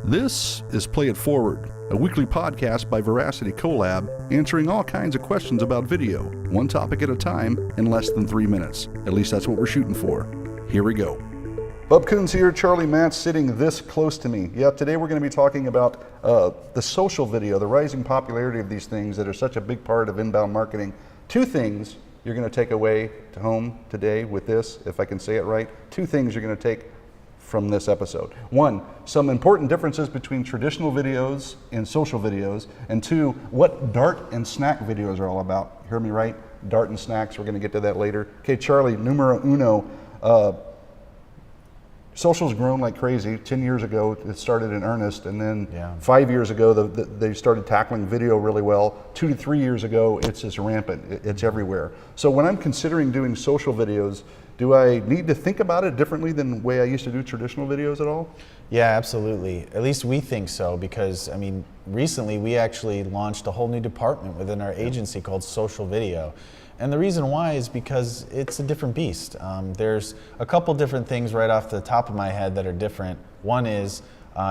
This is Play It Forward, a weekly podcast by VeracityColab answering all kinds of questions about video, one topic at a time in less than 3 minutes. At least that's what we're shooting for. Here we go. Bub Coons here, Charlie Matz sitting this close to me. Yeah, today we're going to be talking about the social video, the rising popularity of these things that are such a big part of inbound marketing. Two things you're going to take away to home today with this, if I can say it right. Two things you're going to take from this episode. One, some important differences between traditional videos and social videos. And two, what dart and snack videos are all about. Hear me right? Dart and snacks, we're going to get to that later. Okay, Charlie, numero uno. Social's grown like crazy. 10 years ago, it started in earnest, and then 5 years ago, they started tackling video really well. 2 to 3 years ago, it's just rampant. It's everywhere. So when I'm considering doing social videos, do I need to think about it differently than the way I used to do traditional videos at all? Yeah, absolutely. At least we think so, because I mean, recently we actually launched a whole new department within our agency called social video. And the reason why is because it's a different beast. There's a couple different things right off the top of my head that are different. One is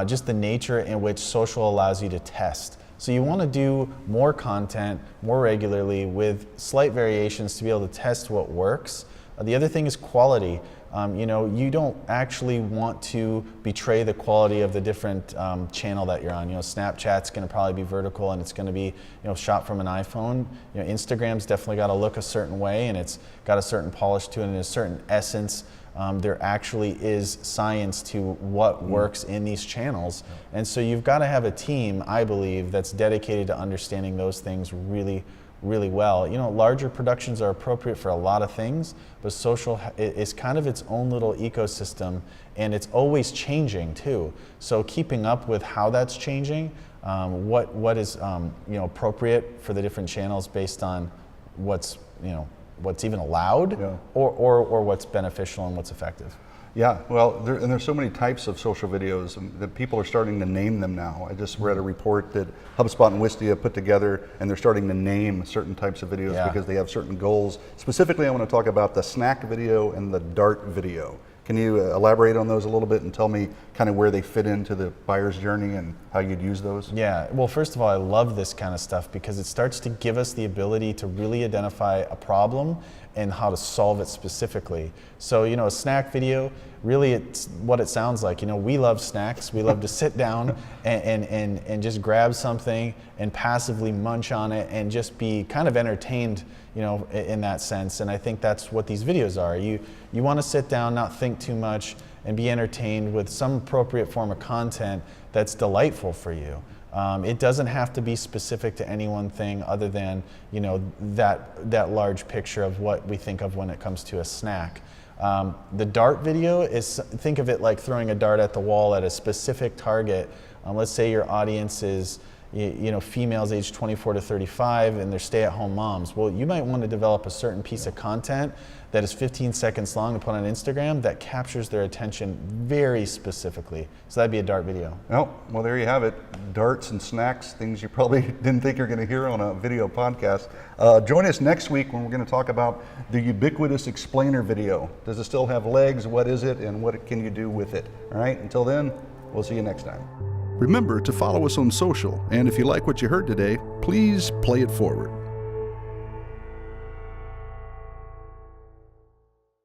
just the nature in which social allows you to test. So you want to do more content more regularly with slight variations to be able to test what works. The other thing is quality. You don't actually want to betray the quality of the different channel that you're on. Snapchat's going to probably be vertical and it's going to be shot from an iPhone. Instagram's definitely got to look a certain way and it's got a certain polish to it and a certain essence. There actually is science to what works in these channels. And so you've got to have a team, I believe, that's dedicated to understanding those things really well. Larger productions are appropriate for a lot of things, but social is kind of its own little ecosystem, and it's always changing too. So keeping up with how that's changing, what is appropriate for the different channels based on what's even allowed, or what's beneficial and what's effective. Yeah, well, there's so many types of social videos that people are starting to name them now. I just read a report that HubSpot and Wistia put together, and they're starting to name certain types of videos because they have certain goals. Specifically, I want to talk about the snack video and the dart video. Can you elaborate on those a little bit and tell me kind of where they fit into the buyer's journey and how you'd use those? Yeah, well, first of all, I love this kind of stuff because it starts to give us the ability to really identify a problem and how to solve it specifically. So, a snack video, really it's what it sounds like. We love snacks. We love to sit down and just grab something and passively munch on it and just be kind of entertained, in that sense. And I think that's what these videos are. You want to sit down, not think too much, and be entertained with some appropriate form of content that's delightful for you. It doesn't have to be specific to any one thing other than, that large picture of what we think of when it comes to a snack. The dart video is, think of it like throwing a dart at the wall at a specific target. Let's say your audience is females aged 24 to 35 and they're stay-at-home moms. Well, you might want to develop a certain piece of content that is 15 seconds long to put on Instagram that captures their attention very specifically. So that'd be a dart video. Oh, well, there you have it. Darts and snacks, things you probably didn't think you're going to hear on a video podcast. Join us next week when we're going to talk about the ubiquitous explainer video. Does it still have legs? What is it? And what can you do with it? All right, until then, we'll see you next time. Remember to follow us on social, and if you like what you heard today, please play it forward.